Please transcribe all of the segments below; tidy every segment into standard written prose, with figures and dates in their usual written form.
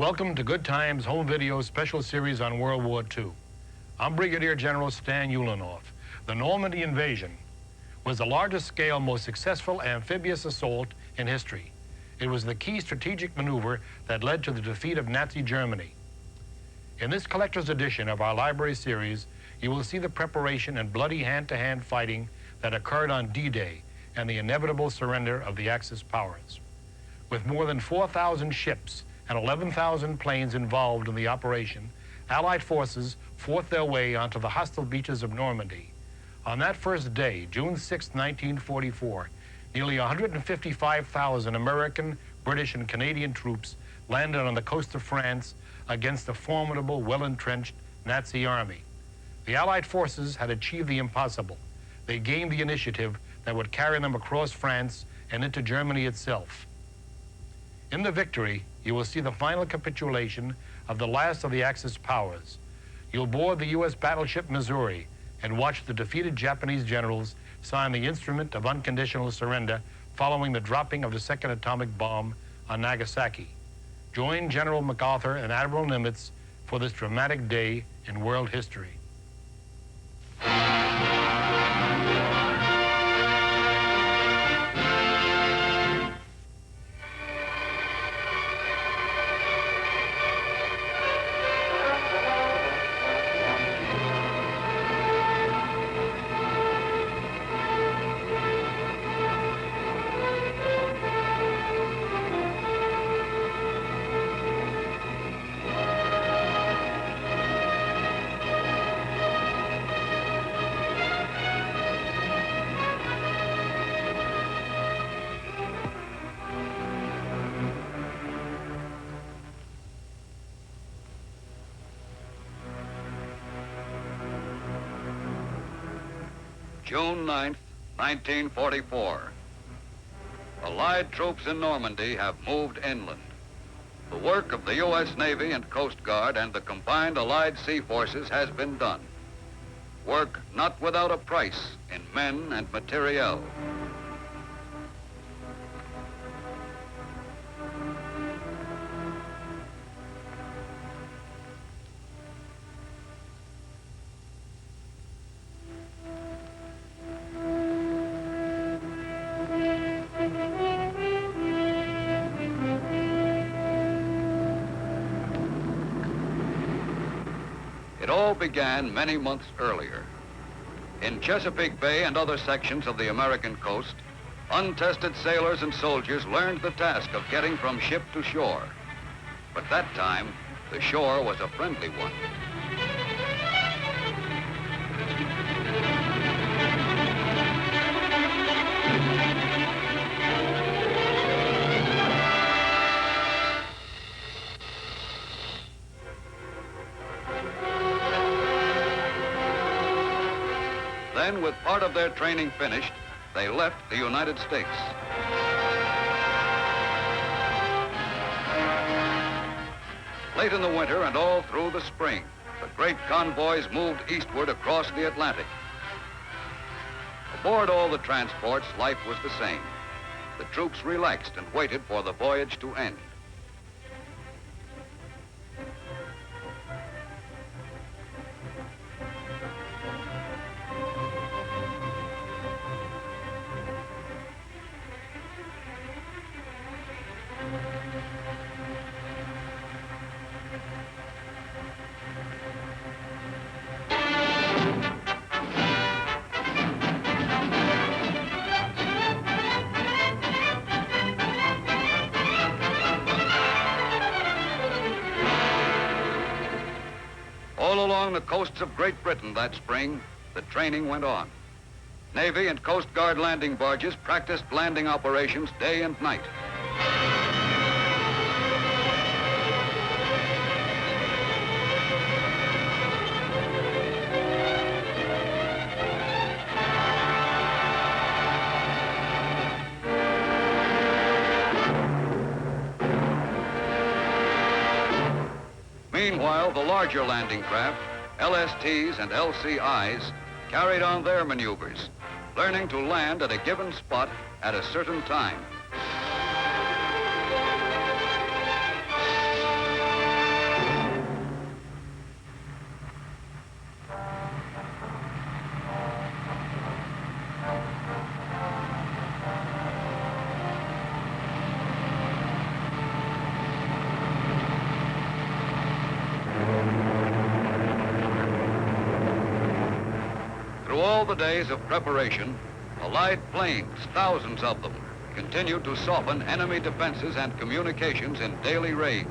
Welcome to Good Times Home Video Special Series on World War II. I'm Brigadier General Stan Ulanoff. The Normandy invasion was the largest scale, most successful amphibious assault in history. It was the key strategic maneuver that led to the defeat of Nazi Germany. In this collector's edition of our library series, you will see the preparation and bloody hand-to-hand fighting that occurred on D-Day and the inevitable surrender of the Axis powers. With more than 4,000 ships and 11,000 planes involved in the operation, Allied forces fought their way onto the hostile beaches of Normandy. On that first day, June 6, 1944, nearly 155,000 American, British, and Canadian troops landed on the coast of France against a formidable, well-entrenched Nazi army. The Allied forces had achieved the impossible. They gained the initiative that would carry them across France and into Germany itself. In the victory, you will see the final capitulation of the last of the Axis powers. You'll board the U.S. battleship Missouri and watch the defeated Japanese generals sign the instrument of unconditional surrender following the dropping of the second atomic bomb on Nagasaki. Join General MacArthur and Admiral Nimitz for this dramatic day in world history. June 9th, 1944. Allied troops in Normandy have moved inland. The work of the U.S. Navy and Coast Guard and the combined Allied sea forces has been done. Work not without a price in men and materiel. It all began many months earlier. In Chesapeake Bay and other sections of the American coast, untested sailors and soldiers learned the task of getting from ship to shore. But that time, the shore was a friendly one. Then, with part of their training finished, they left the United States. Late in the winter and all through the spring, the great convoys moved eastward across the Atlantic. Aboard all the transports, life was the same. The troops relaxed and waited for the voyage to end. All along the coasts of Great Britain that spring, the training went on. Navy and Coast Guard landing barges practiced landing operations day and night. Meanwhile, the larger landing craft, LSTs and LCIs, carried on their maneuvers, learning to land at a given spot at a certain time. Through all the days of preparation, Allied planes, thousands of them, continued to soften enemy defenses and communications in daily raids.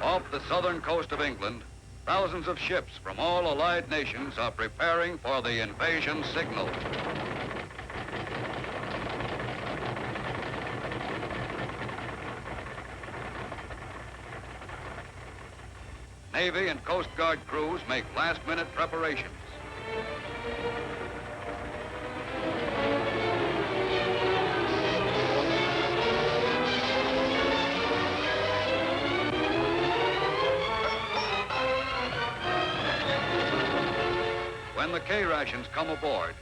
Off the southern coast of England, thousands of ships from all Allied nations are preparing for the invasion signal. Navy and Coast Guard crews make last-minute preparations. When the K-rations come aboard,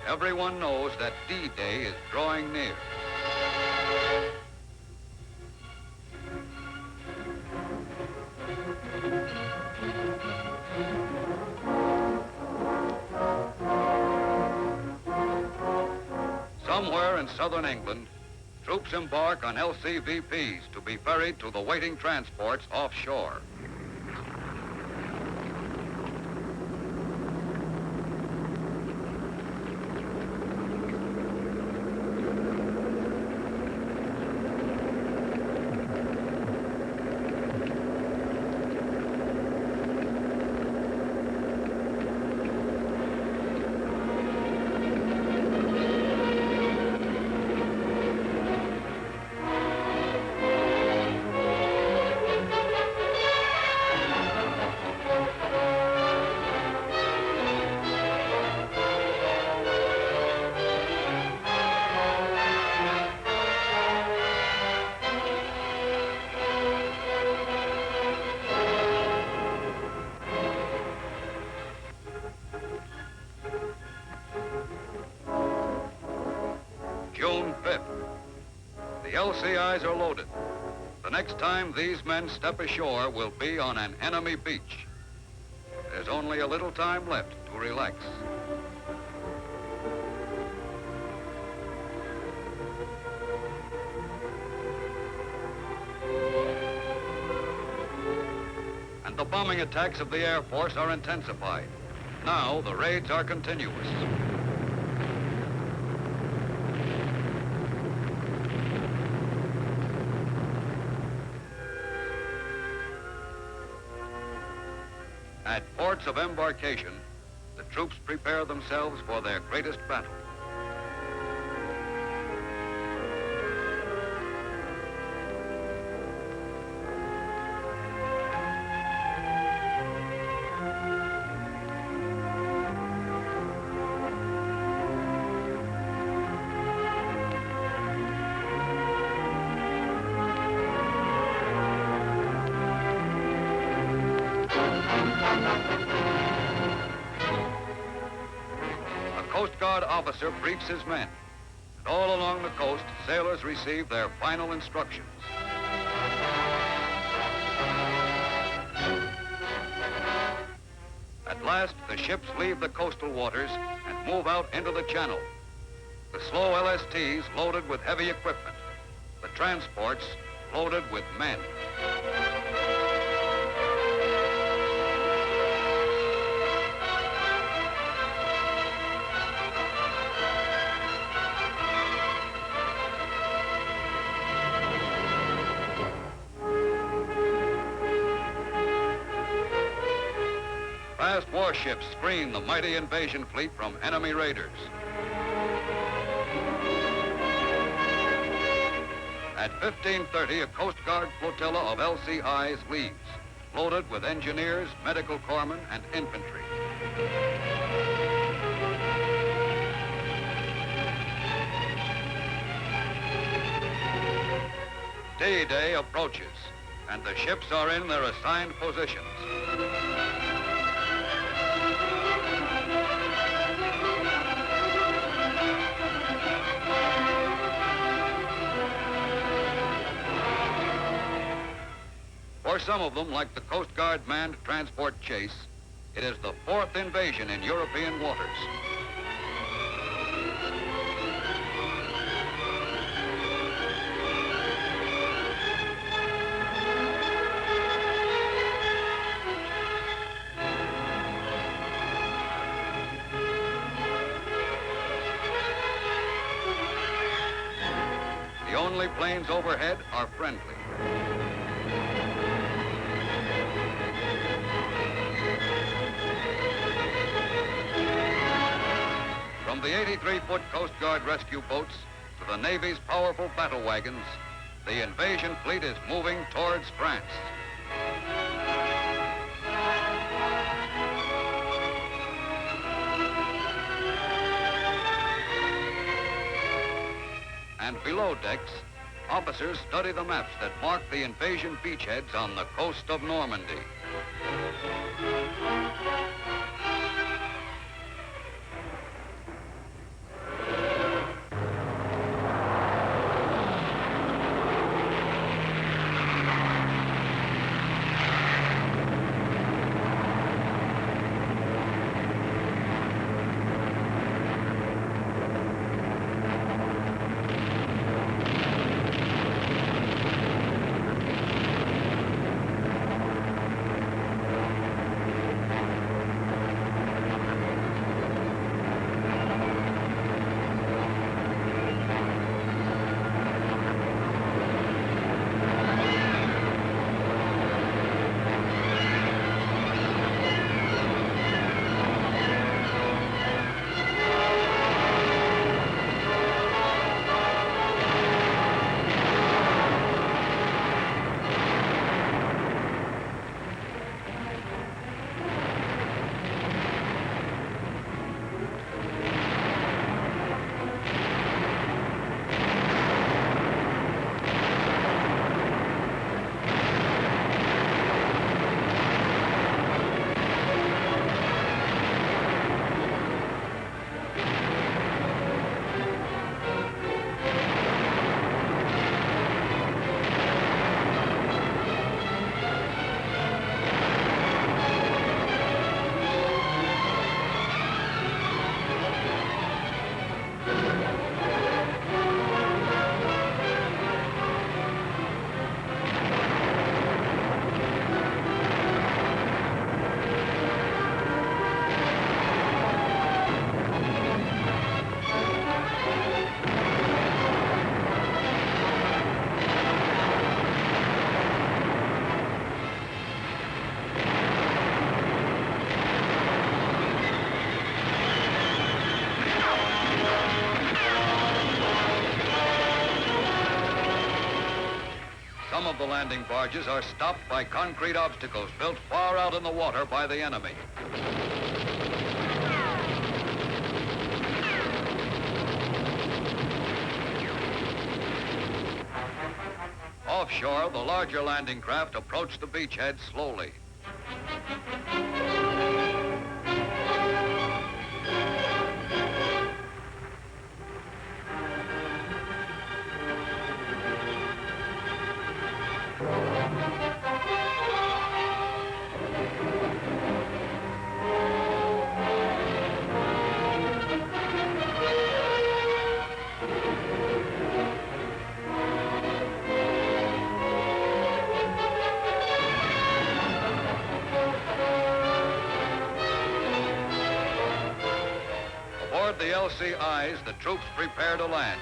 everyone knows that D-Day is drawing near. Somewhere in southern England, troops embark on LCVPs to be ferried to the waiting transports offshore. June 5th. The LCIs are loaded. The next time these men step ashore will be on an enemy beach. There's only a little time left to relax. And the bombing attacks of the Air Force are intensified. Now the raids are continuous. At ports of embarkation, the troops prepare themselves for their greatest battle. A Coast Guard officer briefs his men, and all along the coast, sailors receive their final instructions. At last, the ships leave the coastal waters and move out into the channel. The slow LSTs loaded with heavy equipment, the transports loaded with men. Fast warships screen the mighty invasion fleet from enemy raiders. At 15:30, a Coast Guard flotilla of LCIs leaves, loaded with engineers, medical corpsmen, and infantry. D-Day approaches, and the ships are in their assigned positions. For some of them, like the Coast Guard manned transport Chase, it is the fourth invasion in European waters. The only planes overhead are friendly. From the 83-foot Coast Guard rescue boats to the Navy's powerful battle wagons, the invasion fleet is moving towards France. And below decks, officers study the maps that mark the invasion beachheads on the coast of Normandy. Some of the landing barges are stopped by concrete obstacles built far out in the water by the enemy. Offshore, the larger landing craft approach the beachhead slowly. Aboard the LCIs, the troops prepare to land.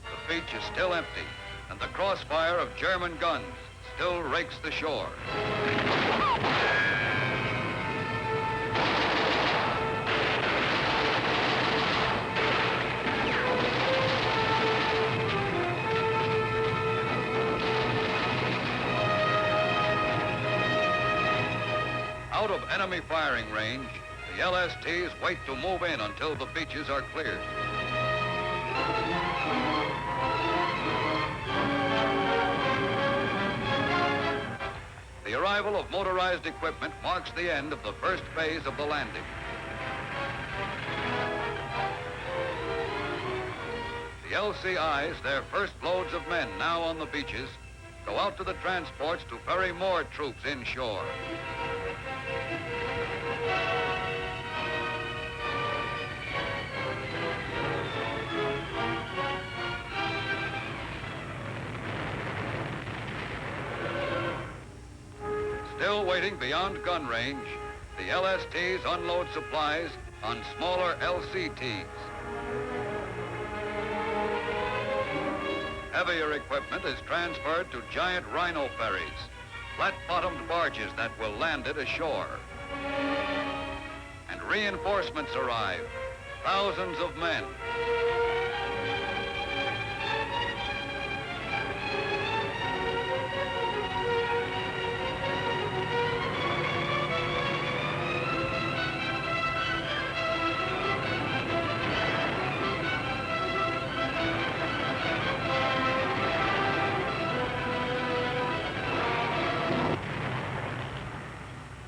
The beach is still empty, and the crossfire of German guns still rakes the shore. Out of enemy firing range, the LSTs wait to move in until the beaches are cleared. The arrival of motorized equipment marks the end of the first phase of the landing. The LCIs, their first loads of men now on the beaches, go out to the transports to ferry more troops inshore. Still waiting beyond gun range, the LSTs unload supplies on smaller LCTs. Heavier equipment is transferred to giant rhino ferries, flat-bottomed barges that will land it ashore. And reinforcements arrive, thousands of men.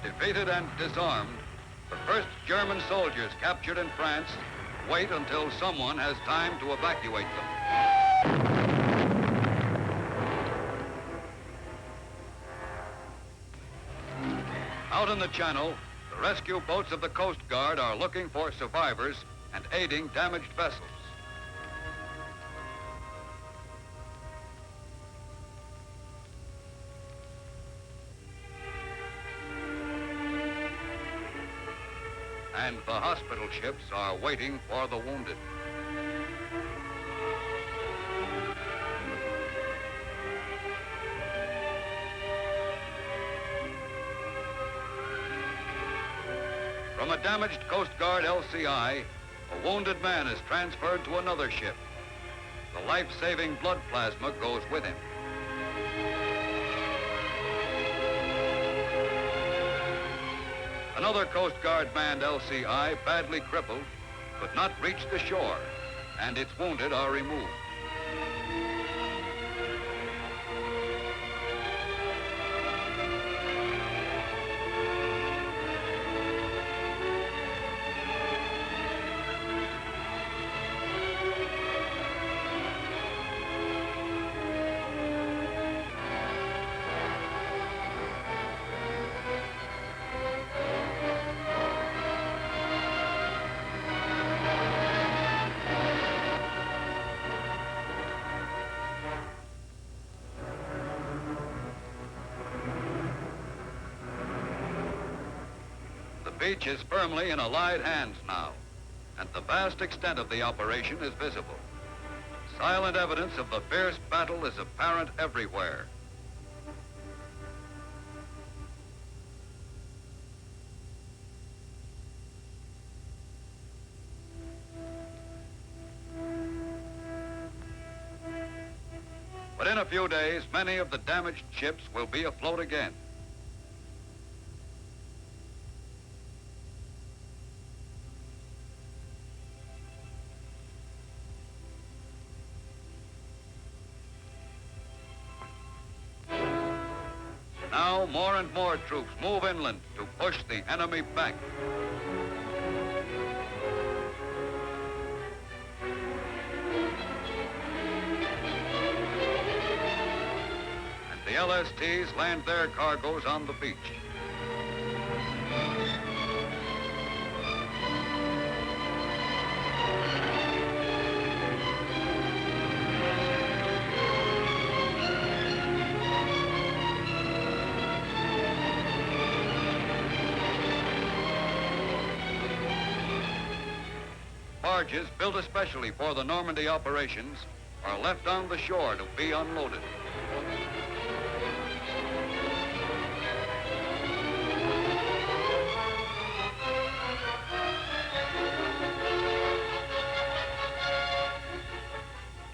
Defeated and disarmed, the first German soldiers captured in France wait until someone has time to evacuate them. Out in the channel, the rescue boats of the Coast Guard are looking for survivors and aiding damaged vessels. And the hospital ships are waiting for the wounded. From a damaged Coast Guard LCI, a wounded man is transferred to another ship. The life-saving blood plasma goes with him. Another Coast Guard manned LCI, badly crippled, could not reach the shore, and its wounded are removed. The beach is firmly in Allied hands now, and the vast extent of the operation is visible. Silent evidence of the fierce battle is apparent everywhere. But in a few days, many of the damaged ships will be afloat again. Now, more and more troops move inland to push the enemy back. And the LSTs land their cargoes on the beach. Barges built especially for the Normandy operations are left on the shore to be unloaded.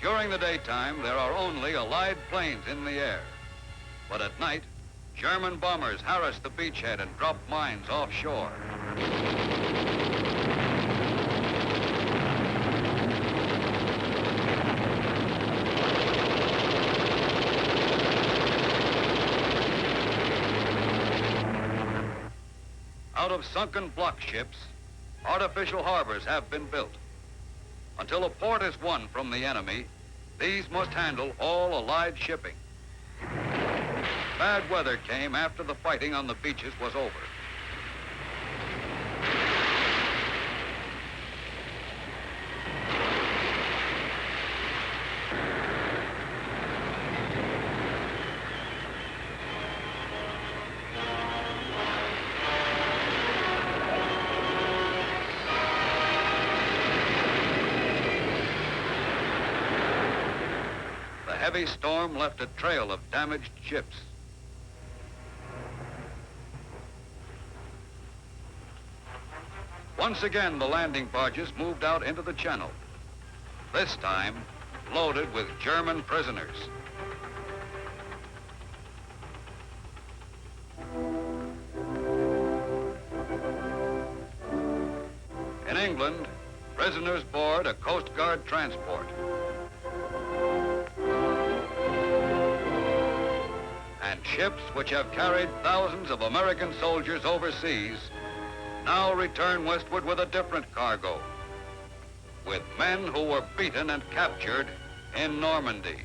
During the daytime, there are only Allied planes in the air. But at night, German bombers harass the beachhead and drop mines offshore. Out of sunken block ships, artificial harbors have been built. Until a port is won from the enemy, these must handle all Allied shipping. Bad weather came after the fighting on the beaches was over. The heavy storm left a trail of damaged ships. Once again, the landing barges moved out into the channel, this time loaded with German prisoners. In England, prisoners board a Coast Guard transport. And ships which have carried thousands of American soldiers overseas now return westward with a different cargo, with men who were beaten and captured in Normandy.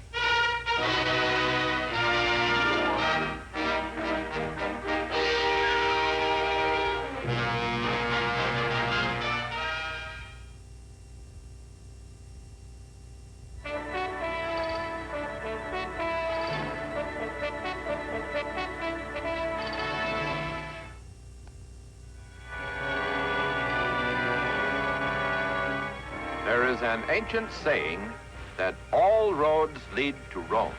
There is an ancient saying that all roads lead to Rome.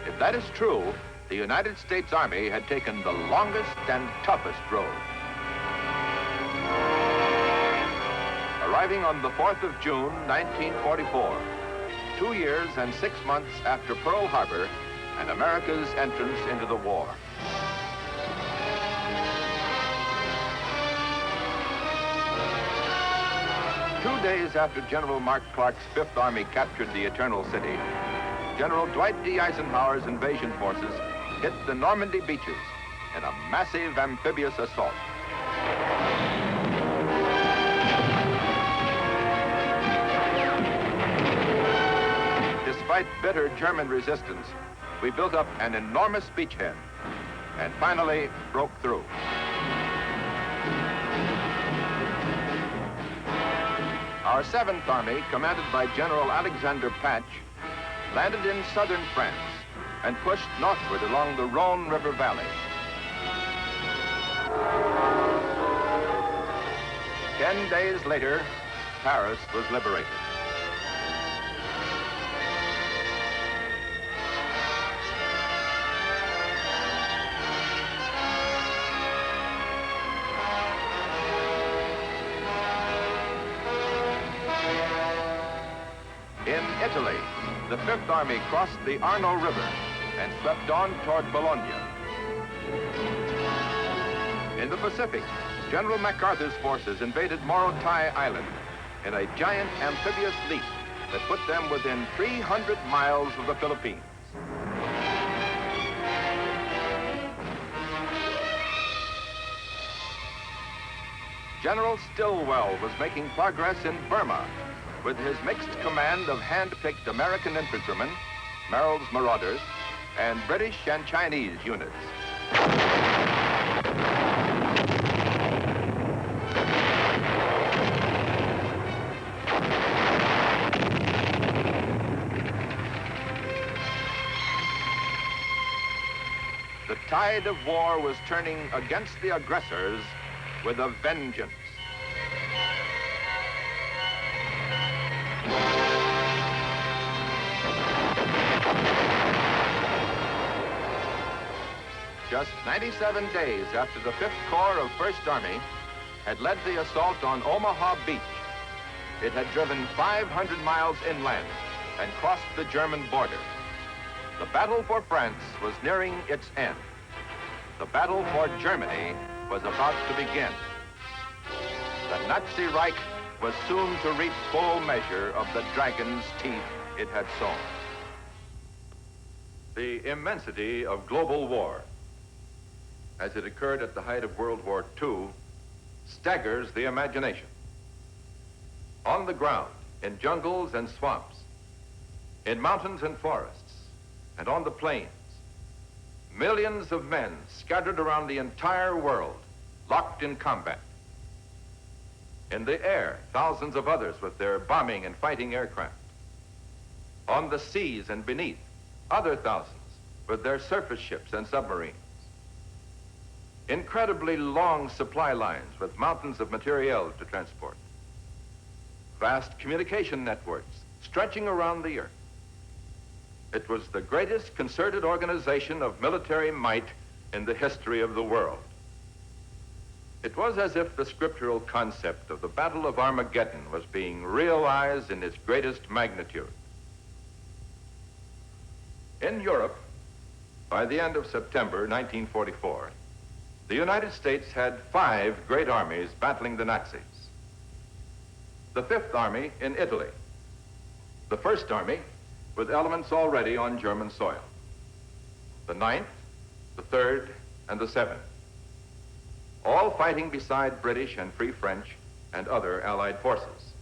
If that is true, the United States Army had taken the longest and toughest road. Arriving on the 4th of June, 1944, 2 years and 6 months after Pearl Harbor and America's entrance into the war. Two days after General Mark Clark's Fifth Army captured the Eternal City, General Dwight D. Eisenhower's invasion forces hit the Normandy beaches in a massive amphibious assault. Despite bitter German resistance, we built up an enormous beachhead and finally broke through. Our 7th Army, commanded by General Alexander Patch, landed in southern France and pushed northward along the Rhone River Valley. 10 days later, Paris was liberated. In Italy, the Fifth Army crossed the Arno River and swept on toward Bologna. In the Pacific, General MacArthur's forces invaded Morotai Island in a giant amphibious leap that put them within 300 miles of the Philippines. General Stilwell was making progress in Burma with his mixed command of hand-picked American infantrymen, Merrill's Marauders, and British and Chinese units. The tide of war was turning against the aggressors with a vengeance. Just 97 days after the 5th Corps of 1st Army had led the assault on Omaha Beach, it had driven 500 miles inland and crossed the German border. The battle for France was nearing its end. The battle for Germany was about to begin. The Nazi Reich was soon to reap full measure of the dragon's teeth it had sown. The immensity of global war, as it occurred at the height of World War II, staggers the imagination. On the ground, in jungles and swamps, in mountains and forests, and on the plains, millions of men scattered around the entire world, locked in combat. In the air, thousands of others with their bombing and fighting aircraft. On the seas and beneath, other thousands with their surface ships and submarines. Incredibly long supply lines with mountains of materiel to transport. Vast communication networks stretching around the earth. It was the greatest concerted organization of military might in the history of the world. It was as if the scriptural concept of the Battle of Armageddon was being realized in its greatest magnitude. In Europe, by the end of September 1944, the United States had 5 great armies battling the Nazis. The 5th Army in Italy, the 1st Army with elements already on German soil, the 9th, the 3rd, and the 7th, all fighting beside British and Free French and other Allied forces.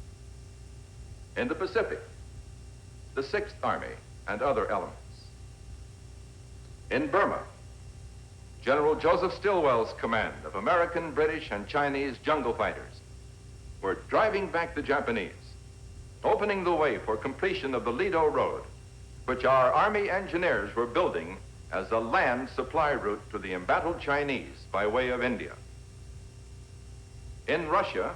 In the Pacific, the 6th Army and other elements. In Burma, General Joseph Stilwell's command of American, British, and Chinese jungle fighters were driving back the Japanese, opening the way for completion of the Lido Road, which our Army engineers were building as a land supply route to the embattled Chinese by way of India. In Russia,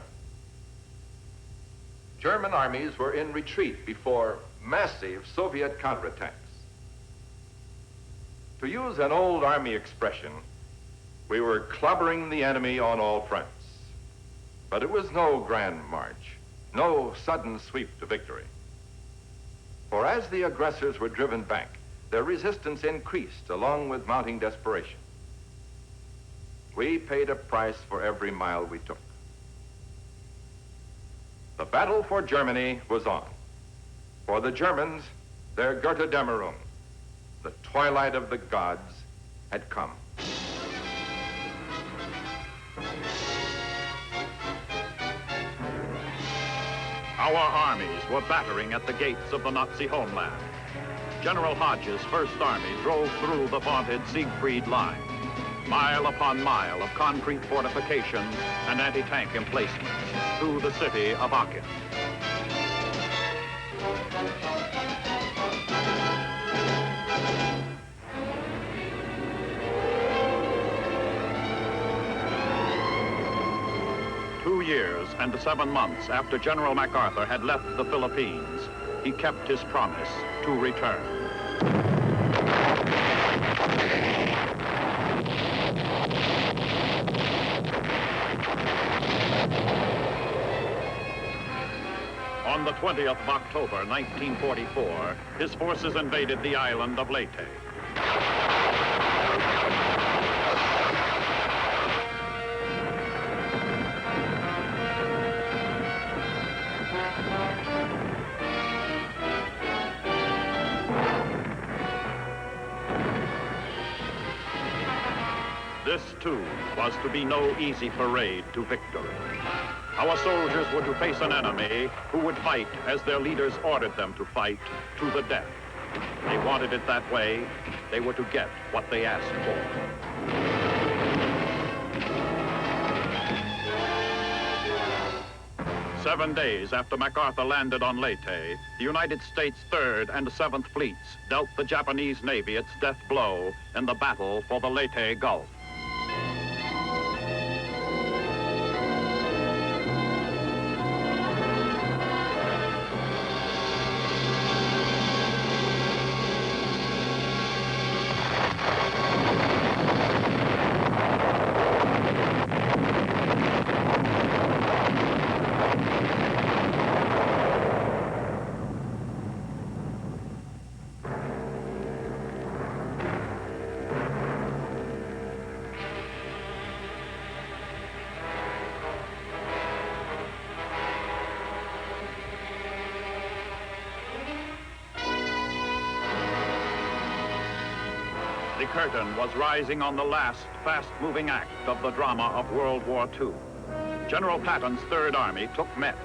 German armies were in retreat before massive Soviet counterattacks. To use an old Army expression, we were clobbering the enemy on all fronts. But it was no grand march, no sudden sweep to victory. For as the aggressors were driven back, their resistance increased along with mounting desperation. We paid a price for every mile we took. The battle for Germany was on. For the Germans, their Götterdämmerung, the twilight of the gods, had come. Our armies were battering at the gates of the Nazi homeland. General Hodge's First Army drove through the vaunted Siegfried Line, mile upon mile of concrete fortifications and anti-tank emplacements through the city of Aachen. Years and 7 months after General MacArthur had left the Philippines, he kept his promise to return. On the 20th of October, 1944, his forces invaded the island of Leyte. This, too, was to be no easy parade to victory. Our soldiers were to face an enemy who would fight as their leaders ordered them to fight, to the death. They wanted it that way. They were to get what they asked for. 7 days after MacArthur landed on Leyte, the United States 3rd and 7th Fleets dealt the Japanese Navy its death blow in the battle for the Leyte Gulf. The curtain was rising on the last fast-moving act of the drama of World War II. General Patton's Third Army took Metz.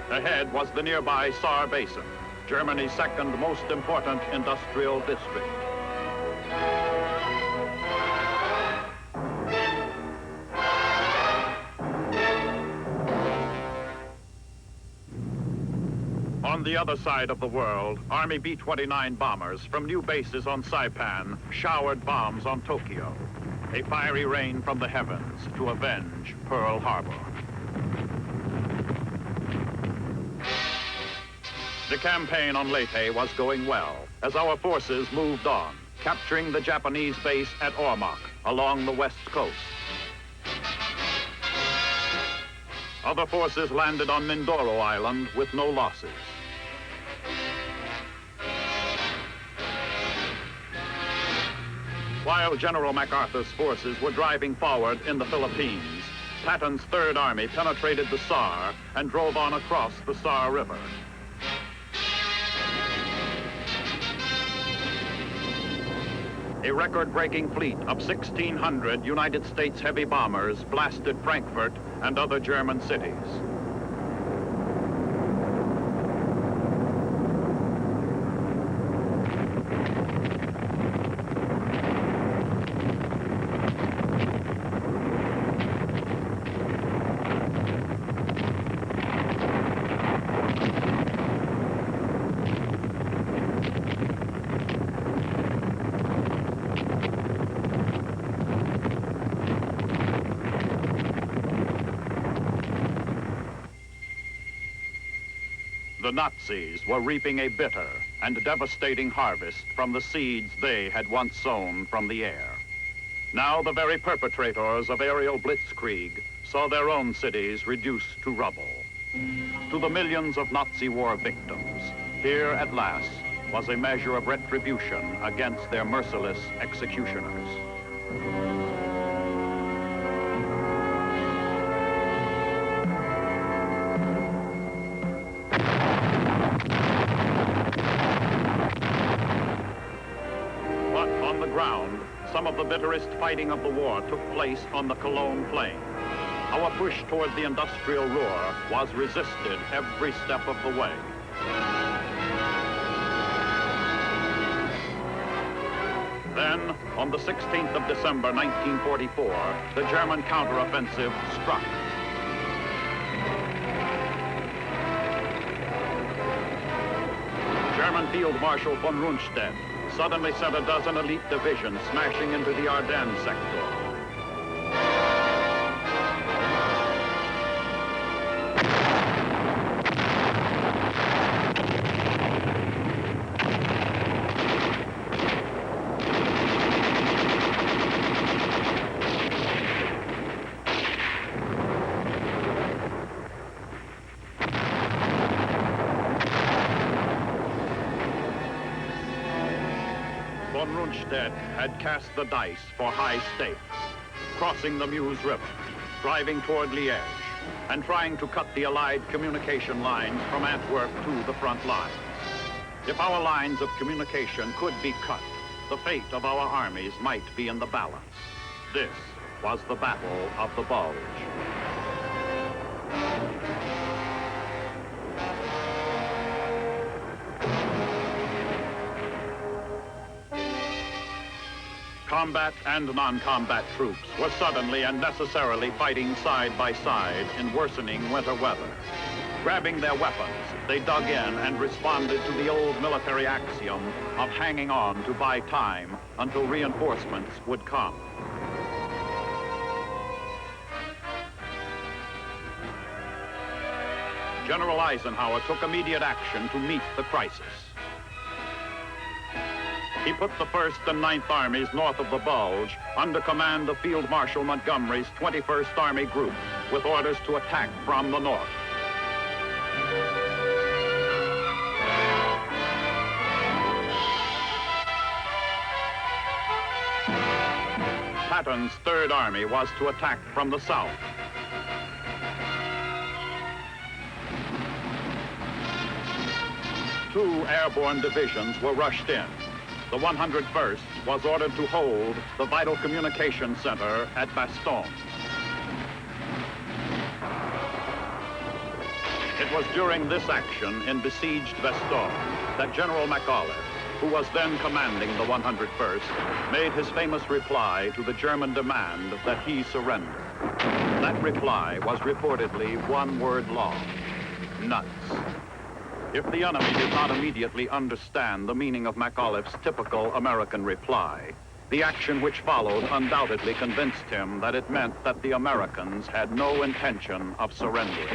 Ahead was the nearby Saar Basin, Germany's second most important industrial district. On the other side of the world, Army B-29 bombers from new bases on Saipan showered bombs on Tokyo, a fiery rain from the heavens to avenge Pearl Harbor. The campaign on Leyte was going well as our forces moved on, capturing the Japanese base at Ormoc along the west coast. Other forces landed on Mindoro Island with no losses. While General MacArthur's forces were driving forward in the Philippines, Patton's Third Army penetrated the Saar and drove on across the Saar River. A record-breaking fleet of 1,600 United States heavy bombers blasted Frankfurt and other German cities. The Nazis were reaping a bitter and devastating harvest from the seeds they had once sown from the air. Now the very perpetrators of aerial blitzkrieg saw their own cities reduced to rubble. To the millions of Nazi war victims, here at last was a measure of retribution against their merciless executioners. Some of the bitterest fighting of the war took place on the Cologne Plain. Our push toward the industrial Ruhr was resisted every step of the way. Then, on the 16th of December, 1944, the German counteroffensive struck. German Field Marshal von Rundstedt suddenly sent a dozen elite divisions smashing into the Ardennes sector. Von Rundstedt had cast the dice for high stakes, crossing the Meuse River, driving toward Liège, and trying to cut the Allied communication lines from Antwerp to the front lines. If our lines of communication could be cut, the fate of our armies might be in the balance. This was the Battle of the Bulge. Combat and non-combat troops were suddenly and necessarily fighting side by side in worsening winter weather. Grabbing their weapons, they dug in and responded to the old military axiom of hanging on to buy time until reinforcements would come. General Eisenhower took immediate action to meet the crisis. He put the 1st and 9th Armies north of the Bulge under command of Field Marshal Montgomery's 21st Army Group, with orders to attack from the north. Patton's Third Army was to attack from the south. Two airborne divisions were rushed in. The 101st was ordered to hold the vital communication center at Bastogne. It was during this action in besieged Bastogne that General MacAuliffe, who was then commanding the 101st, made his famous reply to the German demand that he surrender. That reply was reportedly one word long: nuts. If the enemy did not immediately understand the meaning of McAuliffe's typical American reply, the action which followed undoubtedly convinced him that it meant that the Americans had no intention of surrendering.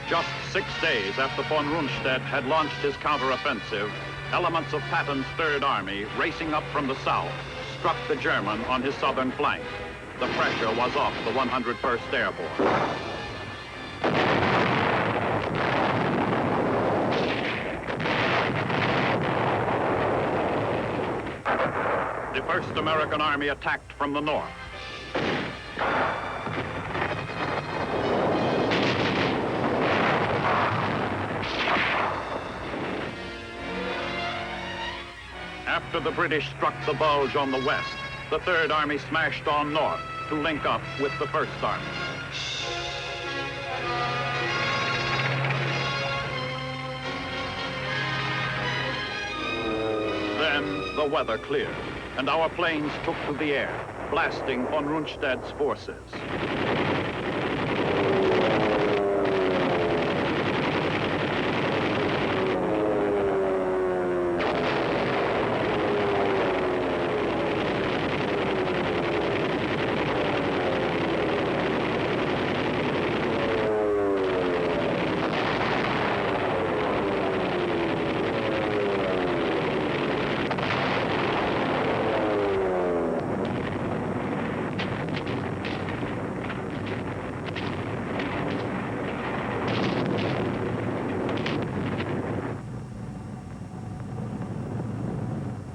Just 6 days after von Rundstedt had launched his counteroffensive, elements of Patton's Third Army, racing up from the south, struck the German on his southern flank. The pressure was off the 101st Airborne. The 1st American Army attacked from the north. After the British struck the bulge on the west, the Third Army smashed on north to link up with the First Army. Then the weather cleared, and our planes took to the air, blasting von Rundstedt's forces.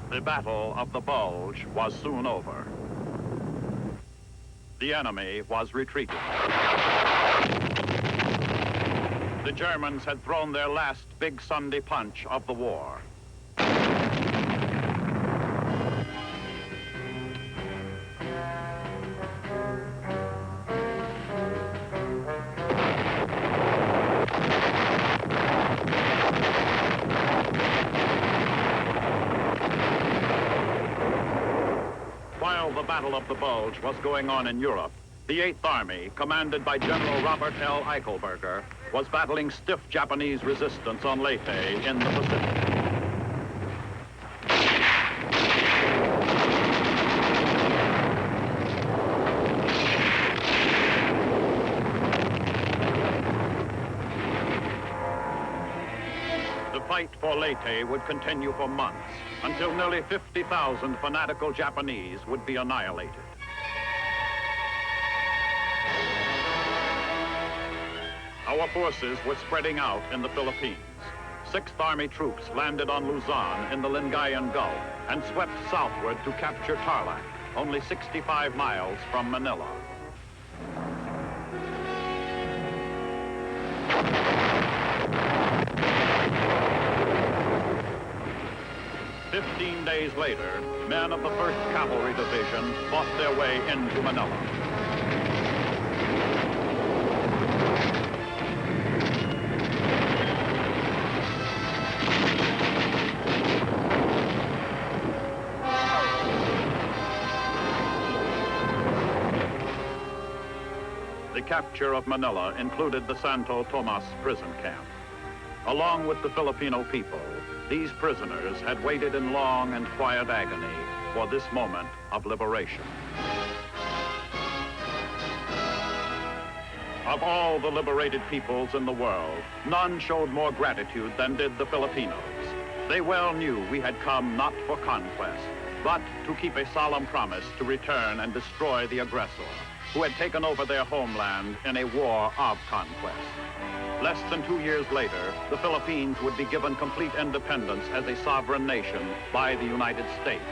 The Battle of the Bulge was soon over. The enemy was retreating. The Germans had thrown their last big Sunday punch of the war. While the Battle of the Bulge was going on in Europe, the 8th Army, commanded by General Robert L. Eichelberger, was battling stiff Japanese resistance on Leyte in the Pacific. The fight for Leyte would continue for months, until nearly 50,000 fanatical Japanese would be annihilated. Our forces were spreading out in the Philippines. 6th Army troops landed on Luzon in the Lingayen Gulf and swept southward to capture Tarlac, only 65 miles from Manila. "15 days later, men of the 1st Cavalry Division fought their way into Manila. The capture of Manila included the Santo Tomas prison camp. Along with the Filipino people, these prisoners had waited in long and quiet agony for this moment of liberation. Of all the liberated peoples in the world, none showed more gratitude than did the Filipinos. They well knew we had come not for conquest, but to keep a solemn promise to return and destroy the aggressor, who had taken over their homeland in a war of conquest. Less than 2 years later, the Philippines would be given complete independence as a sovereign nation by the United States.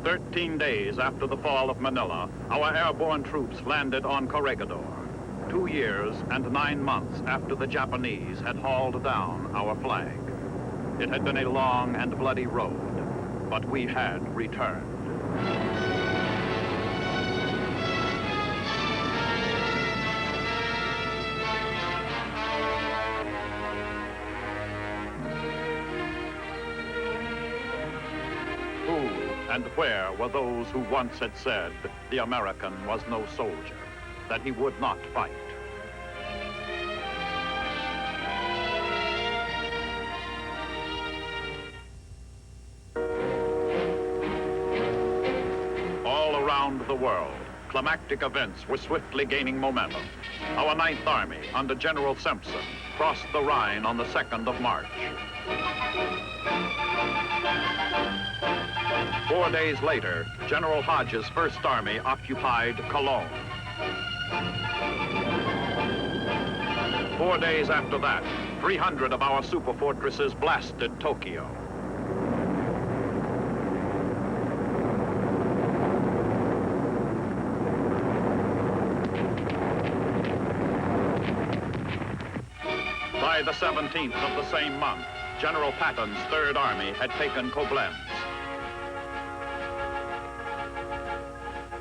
"13 days after the fall of Manila, our airborne troops landed on Corregidor. 2 years and 9 months after the Japanese had hauled down our flag. It had been a long and bloody road, but we had returned. And where were those who once had said the American was no soldier, that he would not fight? All around the world, climactic events were swiftly gaining momentum. Our Ninth Army, under General Simpson, crossed the Rhine on the 2nd of March. 4 days later, General Hodges' First Army occupied Cologne. 4 days after that, 300 of our superfortresses blasted Tokyo. By the 17th of the same month, General Patton's Third Army had taken Koblenz.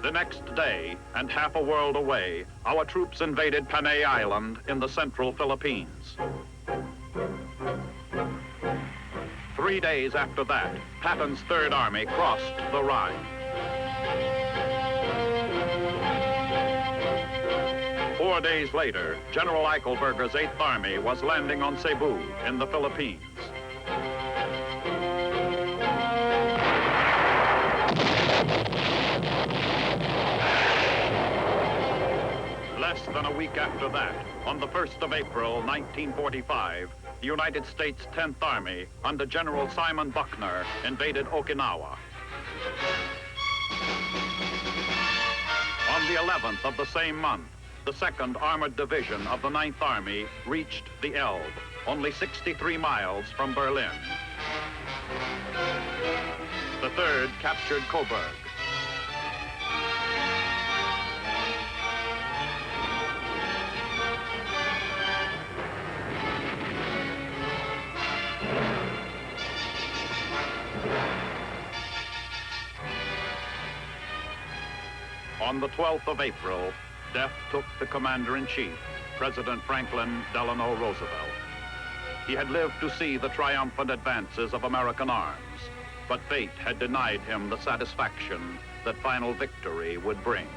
The next day, and half a world away, our troops invaded Panay Island in the central Philippines. 3 days after that, Patton's Third Army crossed the Rhine. 4 days later, General Eichelberger's Eighth Army was landing on Cebu in the Philippines. Less than a week after that, on the 1st of April, 1945, the United States 10th Army, under General Simon Buckner, invaded Okinawa. On the 11th of the same month, the 2nd Armored Division of the 9th Army reached the Elbe, only 63 miles from Berlin. The 3rd captured Coburg. On the 12th of April, death took the Commander-in-Chief, President Franklin Delano Roosevelt. He had lived to see the triumphant advances of American arms, but fate had denied him the satisfaction that final victory would bring.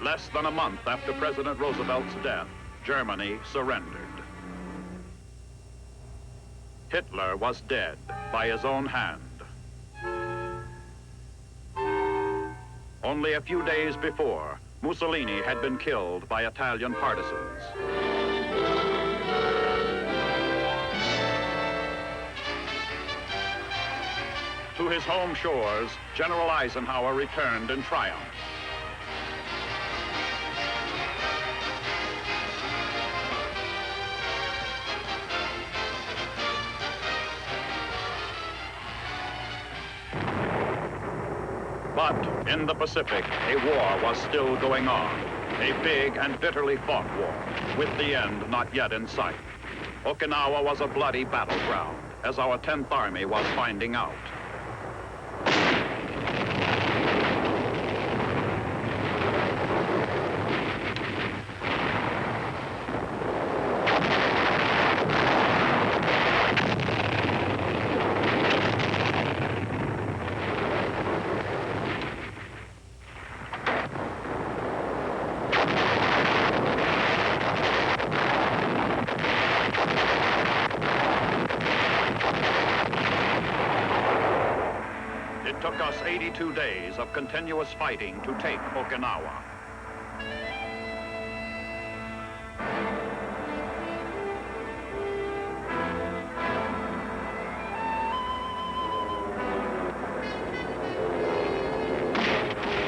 Less than a month after President Roosevelt's death, Germany surrendered. Hitler was dead by his own hand. Only a few days before, Mussolini had been killed by Italian partisans. To his home shores, General Eisenhower returned in triumph. But in the Pacific, a war was still going on, a big and bitterly fought war, with the end not yet in sight. Okinawa was a bloody battleground, as our 10th Army was finding out. It took us 82 days of continuous fighting to take Okinawa.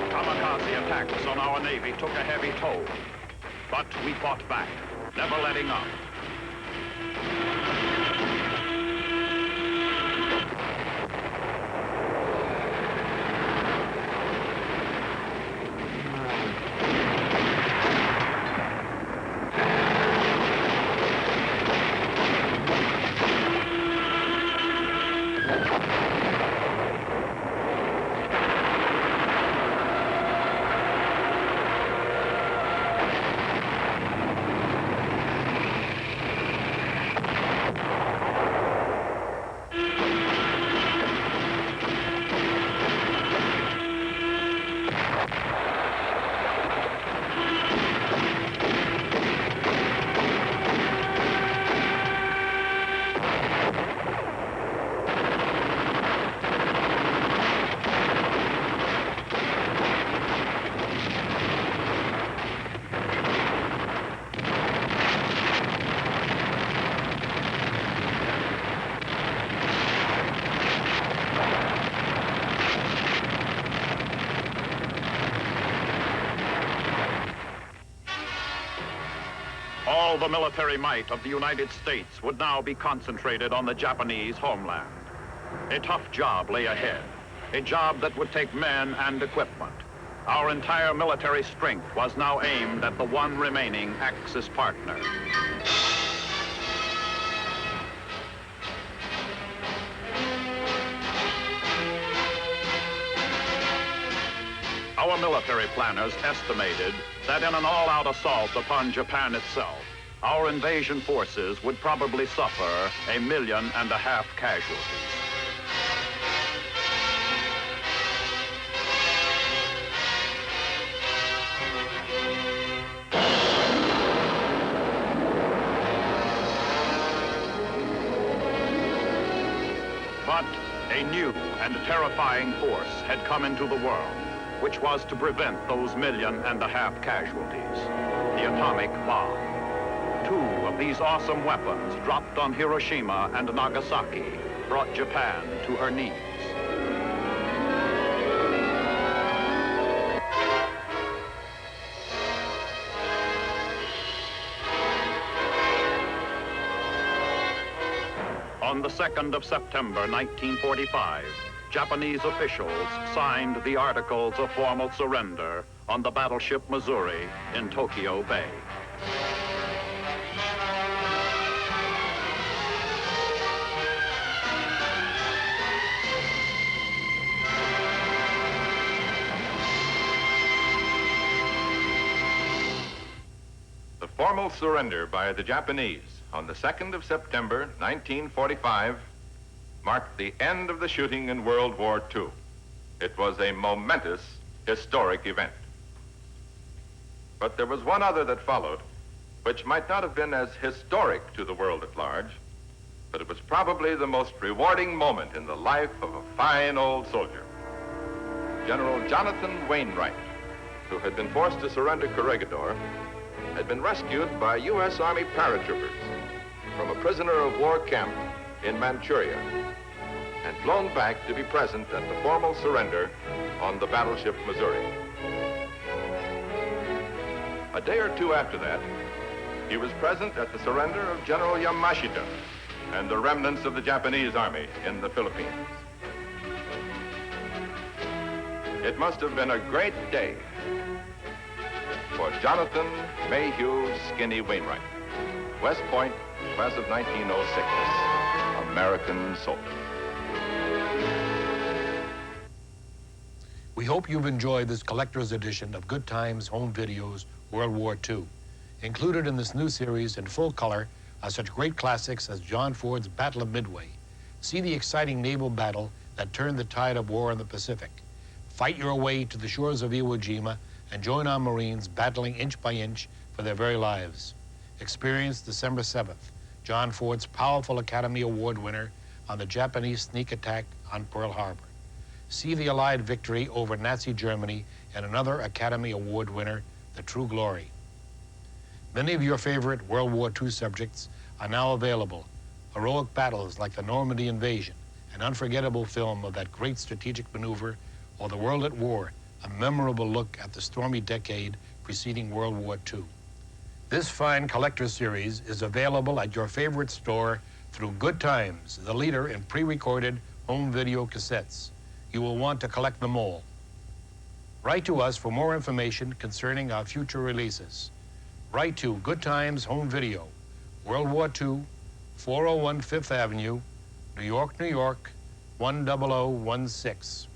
Kamikaze attacks on our Navy took a heavy toll, but we fought back, never letting up. the military might of the United States would now be concentrated on the Japanese homeland. A tough job lay ahead, a job that would take men and equipment. Our entire military strength was now aimed at the one remaining Axis partner. Our military planners estimated that in an all-out assault upon Japan itself, our invasion forces would probably suffer 1.5 million casualties. But a new and terrifying force had come into the world, which was to prevent those 1.5 million casualties, the atomic bomb. 2 of these awesome weapons dropped on Hiroshima and Nagasaki brought Japan to her knees. On the 2nd of September, 1945, Japanese officials signed the Articles of Formal Surrender on the battleship Missouri in Tokyo Bay. The formal surrender by the Japanese on the 2nd of September, 1945, marked the end of the shooting in World War II. It was a momentous, historic event. But there was one other that followed, which might not have been as historic to the world at large, but it was probably the most rewarding moment in the life of a fine old soldier. General Jonathan Wainwright, who had been forced to surrender Corregidor, had been rescued by U.S. Army paratroopers from a prisoner of war camp in Manchuria and flown back to be present at the formal surrender on the battleship Missouri. A day or two after that, he was present at the surrender of General Yamashita and the remnants of the Japanese army in the Philippines. It must have been a great day for Jonathan Mayhew Skinny Wainwright, West Point, class of 1906, American soldier. We hope you've enjoyed this collector's edition of Good Times Home Videos World War II. Included in this new series in full color are such great classics as John Ford's Battle of Midway. See the exciting naval battle that turned the tide of war in the Pacific. Fight your way to the shores of Iwo Jima and join our Marines battling inch by inch for their very lives. Experience December 7th, John Ford's powerful Academy Award winner on the Japanese sneak attack on Pearl Harbor. See the Allied victory over Nazi Germany and another Academy Award winner, The True Glory. Many of your favorite World War II subjects are now available. Heroic battles like the Normandy invasion, an unforgettable film of that great strategic maneuver, or The World at War, a memorable look at the stormy decade preceding World War II. This fine collector series is available at your favorite store through Good Times, the leader in pre-recorded home video cassettes. You will want to collect them all. Write to us for more information concerning our future releases. Write to Good Times Home Video, World War II, 401 Fifth Avenue, New York, New York, 10016.